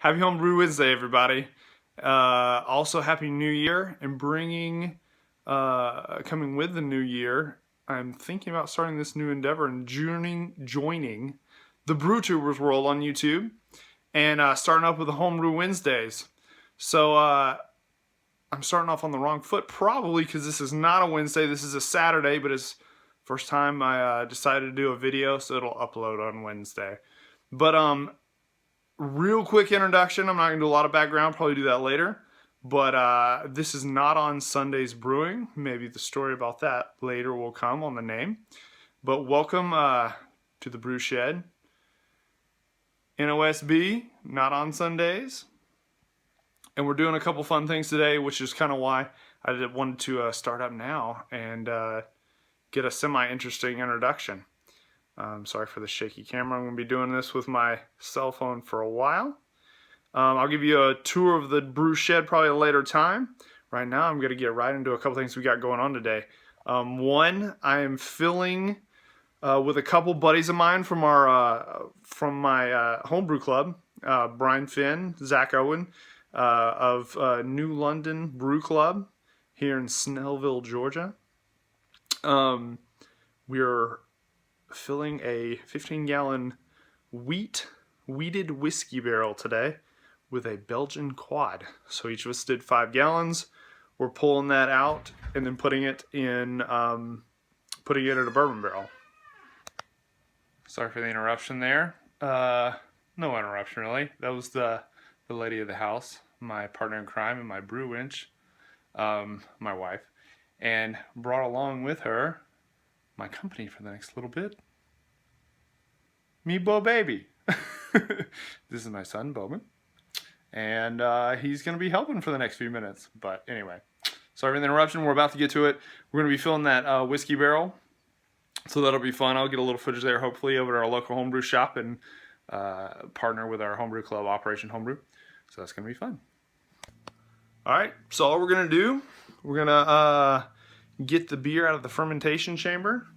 Happy Homebrew Wednesday, everybody. Also, Happy New Year, and coming with the new year, I'm thinking about starting this new endeavor and joining the BrewTubers world on YouTube, and starting up with the Homebrew Wednesdays. So, I'm starting off on the wrong foot, probably because this is not a Wednesday, this is a Saturday, but it's first time I decided to do a video, so it'll upload on Wednesday. But, real quick introduction. I'm not going to do a lot of background, probably do that later. But this is not on Sunday's Brewing. Maybe the story about that later will come on the name. But welcome to the Brew Shed. NOSB, not on Sundays. And we're doing a couple fun things today, which is kind of why I wanted to start up now and get a semi-interesting introduction. Sorry for the shaky camera. I'm going to be doing this with my cell phone for a while. I'll give you a tour of the brew shed probably at a later time. Right now I'm going to get right into a couple things we got going on today. One, I am filling with a couple buddies of mine from my homebrew club, Brian Finn, Zach Owen of New London Brew Club here in Snellville, Georgia. We're filling a 15-gallon wheated whiskey barrel today with a Belgian quad. So each of us did 5 gallons. We're pulling that out and then putting it in a bourbon barrel. Sorry for the interruption there. No interruption really. That was the lady of the house, my partner in crime and my brew winch, my wife, and brought along with her my company for the next little bit. Me, Bo Baby. This is my son, Bowman. And he's going to be helping for the next few minutes. But anyway, sorry for the interruption. We're about to get to it. We're going to be filling that whiskey barrel. So that'll be fun. I'll get a little footage there, hopefully, over at our local homebrew shop and partner with our homebrew club, Operation Homebrew. So that's going to be fun. All right. So all we're going to do, we're going to get the beer out of the fermentation chamber.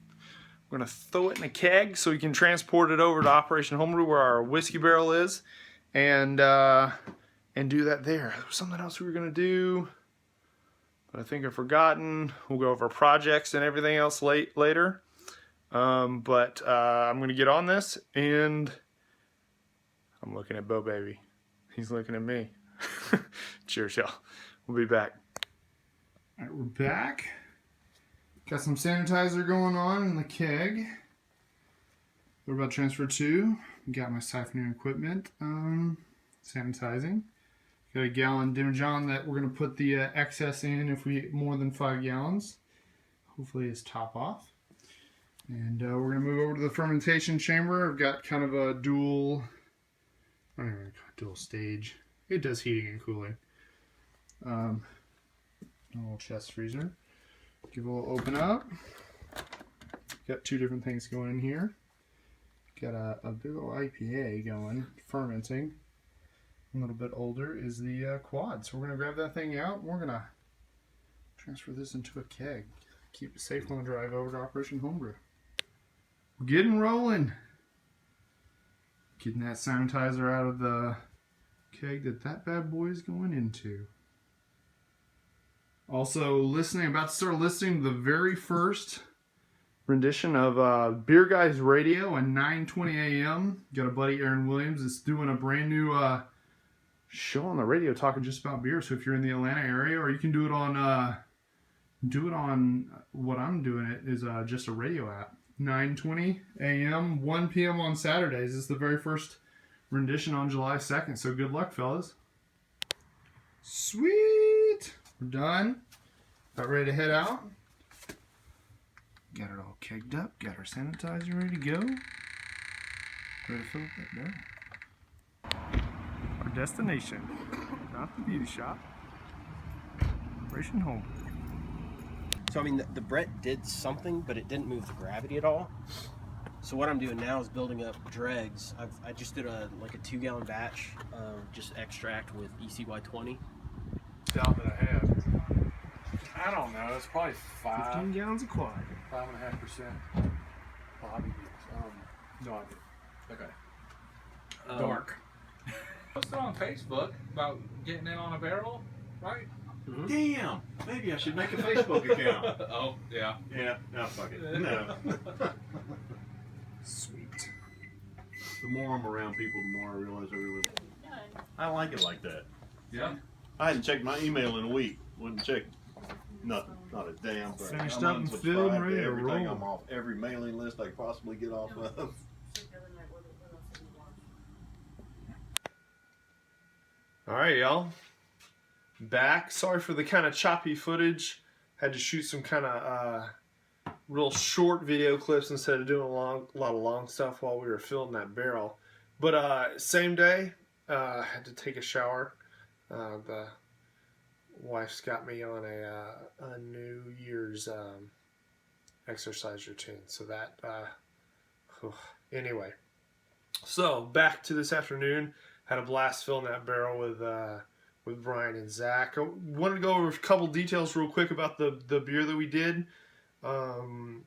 We're going to throw it in a keg so we can transport it over to Operation Homebrew where our whiskey barrel is, and do that there. There was something else we were going to do, but I think I've forgotten. We'll go over projects and everything else later. I'm going to get on this, and I'm looking at Bo Baby. He's looking at me. Cheers, y'all. We'll be back. All right, we're back. Got some sanitizer going on in the keg. We're about to transfer to. Got my siphoning equipment, sanitizing. Got a gallon demijohn that we're going to put the excess in if we get more than 5 gallons. Hopefully it's top off. And we're going to move over to the fermentation chamber. I've got kind of a dual stage. It does heating and cooling. A little chest freezer. Give it a little open up. Got 2 different things going in here. Got a big old IPA going, fermenting. A little bit older is the quad. So we're going to grab that thing out. We're going to transfer this into a keg. Keep it safe on the drive over to Operation Homebrew. We're getting rolling. Getting that sanitizer out of the keg that bad boy is going into. Also about to start listening to the very first rendition of Beer Guys Radio at 9:20 a.m. Got a buddy, Aaron Williams, that's doing a brand new show on the radio talking just about beer. So if you're in the Atlanta area, or you can do it on what I'm doing it is just a radio app. 9:20 a.m., 1 p.m. on Saturdays. This is the very first rendition on July 2nd. So good luck, fellas. Sweet. We're done. About ready to head out. Got it all kegged up. Got our sanitizer ready to go. Ready to fill up that barrel. Our destination. Not the beauty shop. Operation Home. So I mean, the Brett did something, but it didn't move the gravity at all. So what I'm doing now is building up dregs. I just did a 2-gallon batch of just extract with ECY20. Stout that I have. I don't know. It's probably 15 gallons of quad. 5.5%. Bobby. No idea. Okay. Dark. posted on Facebook about getting in on a barrel, right? Mm-hmm. Damn! Maybe I should make a Facebook account. Oh, yeah. Yeah, no, fuck it. No. Sweet. The more I'm around people, the more I realize I like it like that. Yeah. I hadn't checked my email in a week. Wouldn't check nothing. Not a damn thing. Finished I'm up and filled and unsubscribed ready to to everything. roll. I'm off every mailing list I could possibly get off of. All right, y'all. Back. Sorry for the kind of choppy footage. Had to shoot some kind of real short video clips instead of doing a lot of long stuff while we were filling that barrel. But same day, had to take a shower. The wife's got me on a New Year's exercise routine. So that, anyway. So back to this afternoon. Had a blast filling that barrel with Brian and Zach. I wanted to go over a couple details real quick about the beer that we did. The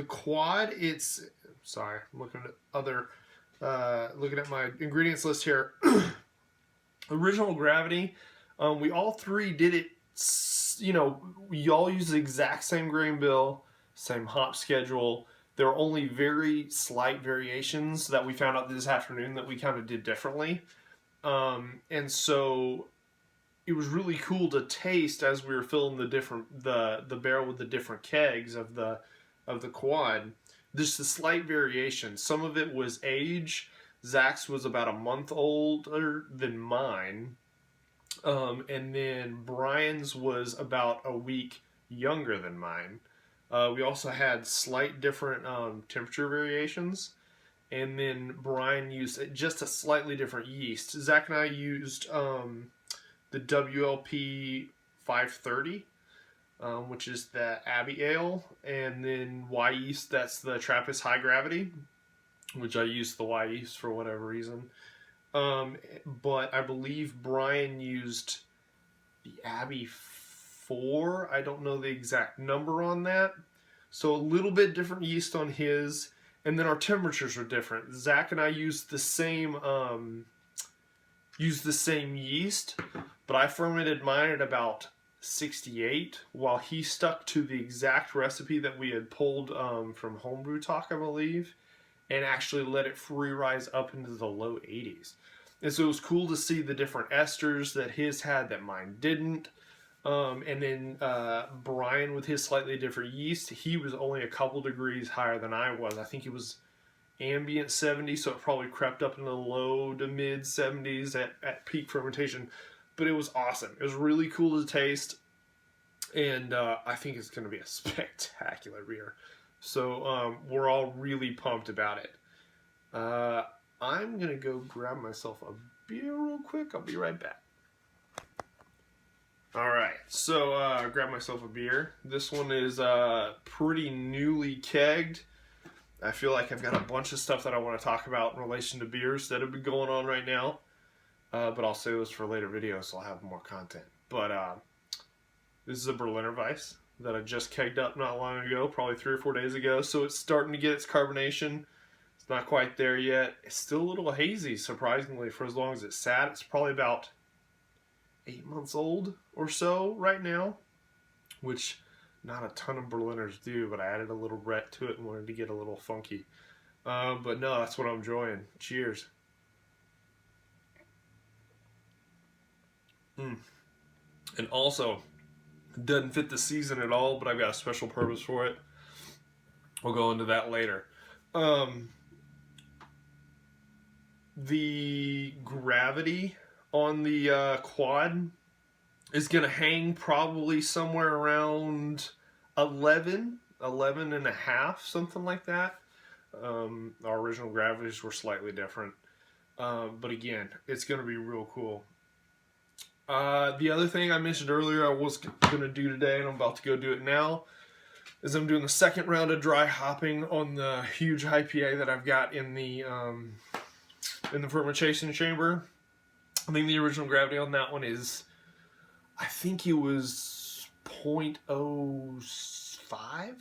quad, sorry, I'm looking at looking at my ingredients list here. Original gravity, we all three did it, we all used the exact same grain bill, same hop schedule. There were only very slight variations that we found out this afternoon that we kind of did differently. And so it was really cool to taste as we were filling the barrel with the different kegs of the quad. Just the slight variation. Some of it was age. Zach's was about a month older than mine. And then Brian's was about a week younger than mine. We also had slight different temperature variations. And then Brian used just a slightly different yeast. Zach and I used the WLP 530, which is the Abbey Ale. And then Y yeast, that's the Trappist High Gravity, which I used the Y yeast for whatever reason. But I believe Brian used the Abbey 4. I don't know the exact number on that. So a little bit different yeast on his. And then our temperatures were different. Zach and I used the same yeast, but I fermented mine at about 68, while he stuck to the exact recipe that we had pulled from Homebrew Talk, I believe, and actually let it free rise up into the low 80s. And so it was cool to see the different esters that his had that mine didn't. And then Brian, with his slightly different yeast, he was only a couple degrees higher than I was. I think it was ambient 70, so it probably crept up into the low to mid 70s at peak fermentation. But it was awesome. It was really cool to taste, and I think it's going to be a spectacular beer. So we're all really pumped about it. I'm going to go grab myself a beer real quick. I'll be right back. Alright, so grab myself a beer. This one is pretty newly kegged. I feel like I've got a bunch of stuff that I want to talk about in relation to beers that have been going on right now. But I'll save those for later videos, so I'll have more content. But this is a Berliner Weiss that I just kegged up not long ago, probably 3 or 4 days ago. So it's starting to get its carbonation. It's not quite there yet. It's still a little hazy, surprisingly, for as long as it's sat. It's probably about 8 months old or so right now, which not a ton of Berliners do, but I added a little Brett to it and wanted to get a little funky. But no, that's what I'm enjoying. Cheers. And also, it doesn't fit the season at all, but I've got a special purpose for it. We'll go into that later. The gravity on the quad is going to hang probably somewhere around 11 and a half, something like that. Our original gravities were slightly different. But again, it's going to be real cool. The other thing I mentioned earlier I was going to do today, and I'm about to go do it now, is I'm doing the second round of dry hopping on the huge IPA that I've got in the fermentation chamber. I think the original gravity on that one is, I think it was 0.05,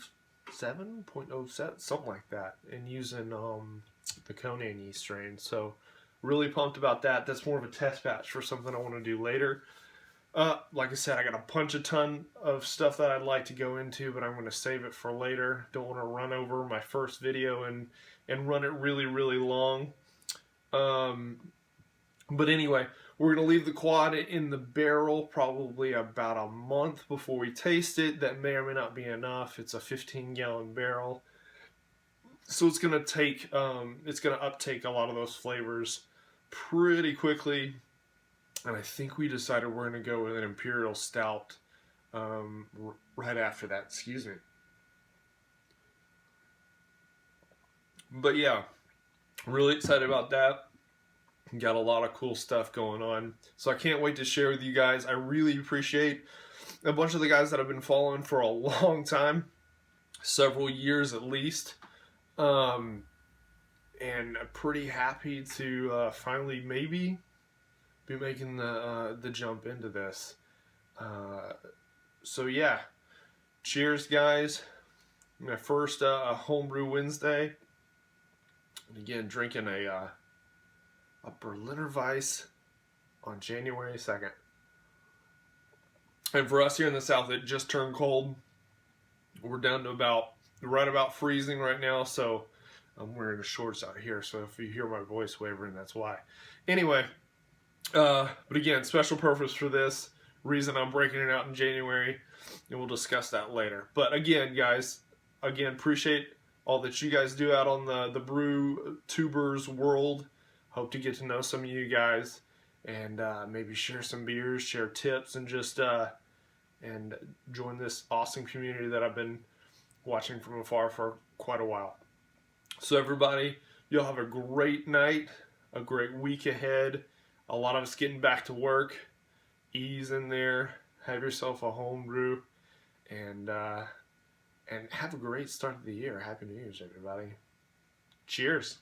0.07, something like that, and using the Conan yeast strain. So really pumped about that. That's more of a test batch for something I want to do later. Like I said, I got a ton of stuff that I'd like to go into, but I'm going to save it for later. Don't want to run over my first video and run it really, really long. But anyway, we're going to leave the quad in the barrel probably about a month before we taste it. That may or may not be enough. It's a 15-gallon barrel. So it's going to uptake a lot of those flavors pretty quickly. And I think we decided we're going to go with an Imperial Stout right after that. Excuse me. But yeah, really excited about that. Got a lot of cool stuff going on. So I can't wait to share with you guys. I really appreciate a bunch of the guys that I've been following for a long time, several years at least. And I'm pretty happy to finally maybe be making the jump into this. So yeah, cheers guys. My first homebrew Wednesday. And again, drinking a Berliner Weiss on January 2nd. And for us here in the South, it just turned cold. We're down to right about freezing right now, so I'm wearing shorts out here, so if you hear my voice wavering, that's why. Anyway, but again, special purpose for this, reason I'm breaking it out in January, and we'll discuss that later. But again, guys, appreciate all that you guys do out on the brew tubers world. Hope to get to know some of you guys and maybe share some beers, share tips, and just and join this awesome community that I've been watching from afar for quite a while. So everybody, you'll have a great night, a great week ahead. A lot of us getting back to work. Ease in there. Have yourself a home brew, and have a great start of the year. Happy New Year's, everybody. Cheers.